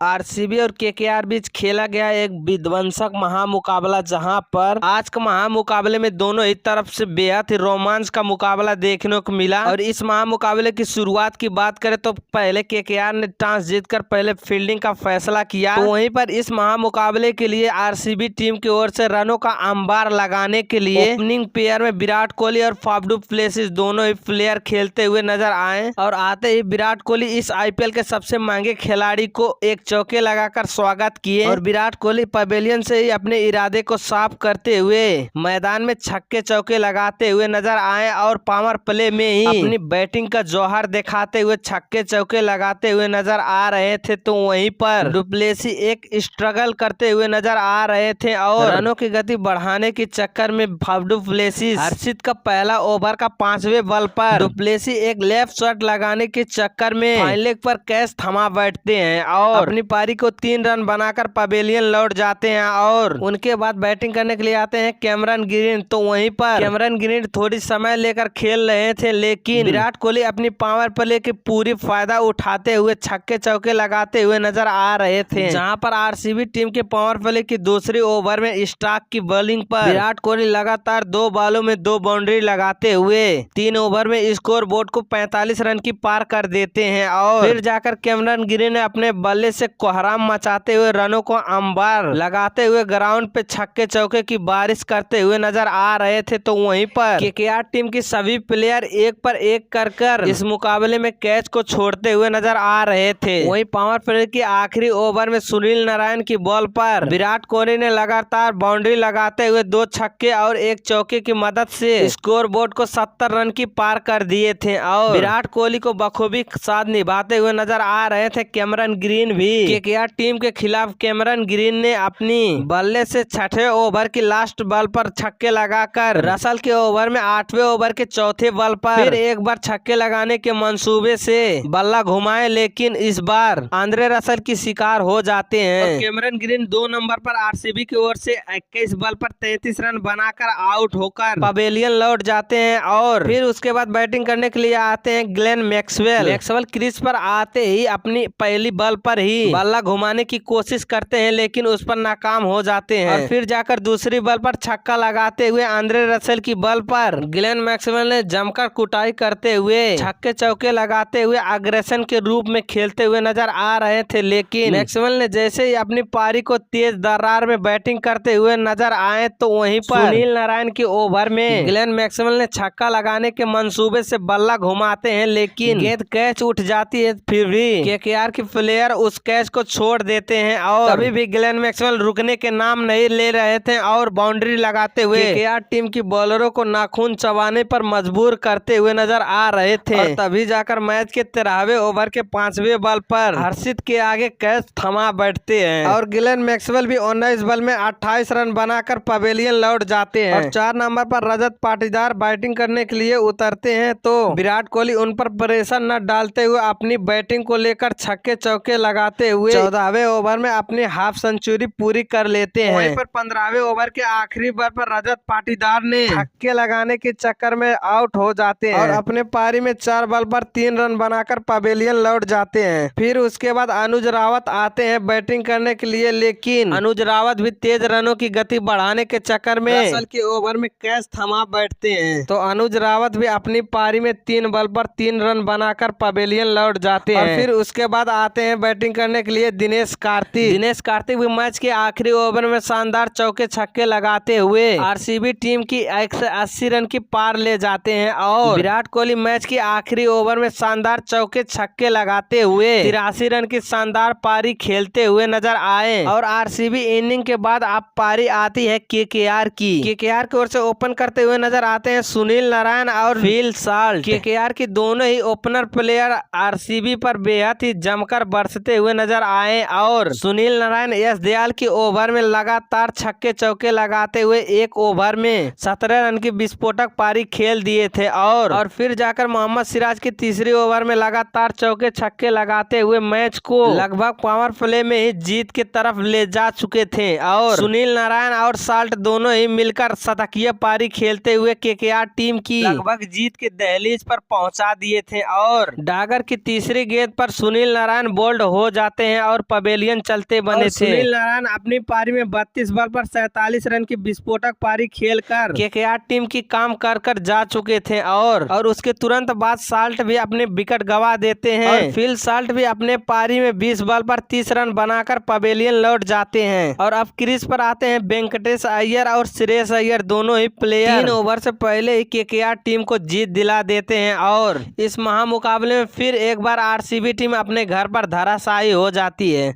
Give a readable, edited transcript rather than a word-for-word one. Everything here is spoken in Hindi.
आरसीबी और केकेआर बीच खेला गया एक विध्वंसक महामुकाबला, जहां पर आज के महामुकाबले में दोनों ही तरफ से बेहद ही रोमांच का मुकाबला देखने को मिला। और इस महामुकाबले की शुरुआत की बात करें तो पहले केकेआर ने टॉस जीतकर पहले फील्डिंग का फैसला किया। तो वहीं पर इस महामुकाबले के लिए आरसीबी टीम की ओर से रनों का अंबार लगाने के लिए ओपनिंग पेयर में विराट कोहली और फाफ डू प्लेसिस दोनों ही प्लेयर खेलते हुए नजर आए। और आते ही विराट कोहली इस आईपीएल के सबसे महंगे खिलाड़ी को एक चौके लगाकर स्वागत किए। और विराट कोहली पवेलियन से ही अपने इरादे को साफ करते हुए मैदान में छक्के चौके लगाते हुए नजर आए और पावर प्ले में ही अपनी बैटिंग का जौहर दिखाते हुए छक्के चौके लगाते हुए नजर आ रहे थे। तो वहीं पर डुप्लेसी एक स्ट्रगल करते हुए नजर आ रहे थे और रनों की गति बढ़ाने के चक्कर में फाफ डू प्लेसिस हर्षित का पहला ओवर का 5वें बॉल पर डुप्लेसी एक लेफ्ट शॉट लगाने के चक्कर में फाइन लेग पर कैच थमा बैठते हैं और अपनी पारी को 3 रन बनाकर पवेलियन लौट जाते हैं। और उनके बाद बैटिंग करने के लिए आते हैं कैमरन ग्रीन। तो वहीं पर कैमरन ग्रीन थोड़ी समय लेकर खेल रहे थे, लेकिन विराट कोहली अपनी पावर प्ले की पूरी फायदा उठाते हुए छक्के चौके लगाते हुए नजर आ रहे थे। जहां पर आरसीबी टीम के पावर प्ले की दूसरी ओवर में स्टार्क की बॉलिंग पर विराट कोहली लगातार 2 बॉलों में 2 बाउंड्री लगाते हुए 3 ओवर में स्कोर बोर्ड को 45 रन की पार कर देते हैं। और फिर जाकर कैमरन ग्रीन ने अपने बल्ले से कोहराम मचाते हुए रनों को अंबार लगाते हुए ग्राउंड पे छक्के चौके की बारिश करते हुए नजर आ रहे थे। तो वहीं पर केकेआर टीम की सभी प्लेयर एक पर एक कर इस मुकाबले में कैच को छोड़ते हुए नजर आ रहे थे। वहीं पावर प्ले की आखिरी ओवर में सुनील नारायण की बॉल पर विराट कोहली ने लगातार बाउंड्री लगाते हुए 2 छक्के और 1 चौके की मदद से स्कोर बोर्ड को 70 रन की पार कर दिए थे। और विराट कोहली को बखूबी साथ निभाते हुए नजर आ रहे थे कैमरन ग्रीन भी। केकेआर टीम के खिलाफ कैमरन ग्रीन ने अपनी बल्ले से 6ठे ओवर की लास्ट बॉल पर छक्के लगाकर रसल के ओवर में 8वें ओवर के चौथे बॉल पर फिर एक बार छक्के लगाने के मंसूबे से बल्ला घुमाए, लेकिन इस बार आंद्रे रसल की शिकार हो जाते हैं। और कैमरन ग्रीन 2 नंबर पर आरसीबी की ओर से 21 बॉल पर 33 रन बनाकर आउट होकर पवेलियन लौट जाते हैं। और फिर उसके बाद बैटिंग करने के लिए आते हैं ग्लेन मैक्सवेल क्रीज पर आते ही अपनी पहली बॉल पर ही बल्ला घुमाने की कोशिश करते हैं, लेकिन उस पर नाकाम हो जाते हैं। और फिर जाकर दूसरी बॉल पर छक्का लगाते हुए आंद्रे रसल की बॉल पर ग्लेन मैक्सवेल ने जमकर कुटाई करते हुए छक्के चौके लगाते हुए अग्रेशन के रूप में खेलते हुए नजर आ रहे थे। लेकिन मैक्सवेल ने जैसे ही अपनी पारी को तेज दरार में बैटिंग करते हुए नजर आए तो वहीं पर सुनील नारायण के ओवर में ग्लेन मैक्सवेल ने छक्का लगाने के मंसूबे से बल्ला घुमाते हैं, लेकिन गेंद कैच उठ जाती है। फिर भी केकेआर के प्लेयर उस कैच को छोड़ देते हैं और अभी भी ग्लेन मैक्सवेल रुकने के नाम नहीं ले रहे थे और बाउंड्री लगाते हुए केकेआर टीम की बॉलरों को नाखून चबाने पर मजबूर करते हुए नजर आ रहे थे। और तभी जाकर मैच के 13वें ओवर के 5वें बॉल पर हर्षित के आगे कैच थमा बैठते हैं और ग्लेन मैक्सवेल भी 19 बॉल में 28 रन बनाकर पवेलियन लौट जाते हैं। और 4 नंबर पर रजत पाटीदार बैटिंग करने के लिए उतरते हैं। तो विराट कोहली उन पर प्रेशर न डालते हुए अपनी बैटिंग को लेकर छक्के चौके लगाते हुए 14वें ओवर में अपनी हाफ सेंचुरी पूरी कर लेते हैं। वहीं पर 15वें ओवर के आखिरी बॉल पर रजत पाटीदार ने छक्के लगाने के चक्कर में आउट हो जाते हैं और अपने पारी में 4 बॉल पर 3 रन बनाकर पवेलियन लौट जाते हैं। फिर उसके बाद अनुज रावत आते हैं बैटिंग करने के लिए, लेकिन अनुज रावत भी तेज रनों की गति बढ़ाने के चक्कर में रसल के ओवर में कैच थमा बैठते हैं। तो अनुज रावत भी अपनी पारी में 3 बॉल पर 3 रन बनाकर पवेलियन लौट जाते हैं। और फिर उसके बाद आते हैं बैटिंग करने के लिए दिनेश कार्तिक भी मैच के आखिरी ओवर में शानदार चौके छक्के लगाते हुए आरसीबी टीम की 180 रन की पार ले जाते हैं। और विराट कोहली मैच के आखिरी ओवर में शानदार चौके छक्के लगाते हुए 83 रन की शानदार पारी खेलते हुए नजर आए। और आरसीबी इनिंग के बाद अब पारी आती है केकेआर की ओर से ओपन करते हुए नजर आते हैं सुनील नारायण और फिल साल्ट। केकेआर की दोनों ही ओपनर प्लेयर आरसीबी पर बेहद ही जमकर बरसते हुए नजर आए और सुनील नारायण एस दयाल की ओवर में लगातार छक्के चौके लगाते हुए 1 ओवर में 17 रन की विस्फोटक पारी खेल दिए थे। और फिर जाकर मोहम्मद सिराज की तीसरी ओवर में लगातार चौके छक्के लगाते हुए मैच को लगभग पावर प्ले में ही जीत की तरफ ले जा चुके थे। और सुनील नारायण और साल्ट दोनों ही मिलकर शतकीय पारी खेलते हुए केकेआर टीम की लगभग जीत के दहलीज पर पहुंचा दिए थे। और डागर की तीसरी गेंद पर सुनील नारायण बोल्ड हो जाते जाते हैं और पवेलियन चलते बने थे। सुनील नारायण अपनी पारी में 32 बॉल पर 47 रन की विस्फोटक पारी खेलकर केकेआर टीम की काम कर जा चुके थे और उसके तुरंत बाद साल्ट भी अपने विकेट गवा देते हैं और फिल साल्ट भी अपने पारी में 20 बॉल पर 30 रन बनाकर पवेलियन लौट जाते हैं। और अब क्रीज पर आते हैं वेंकटेश अय्यर और श्रेयस अय्यर, दोनों ही प्लेयर 3 ओवर से पहले ही केकेआर टीम को जीत दिला देते हैं और इस महामुकाबले में फिर एक बार आरसीबी टीम अपने घर पर धराशायी हो जाती है।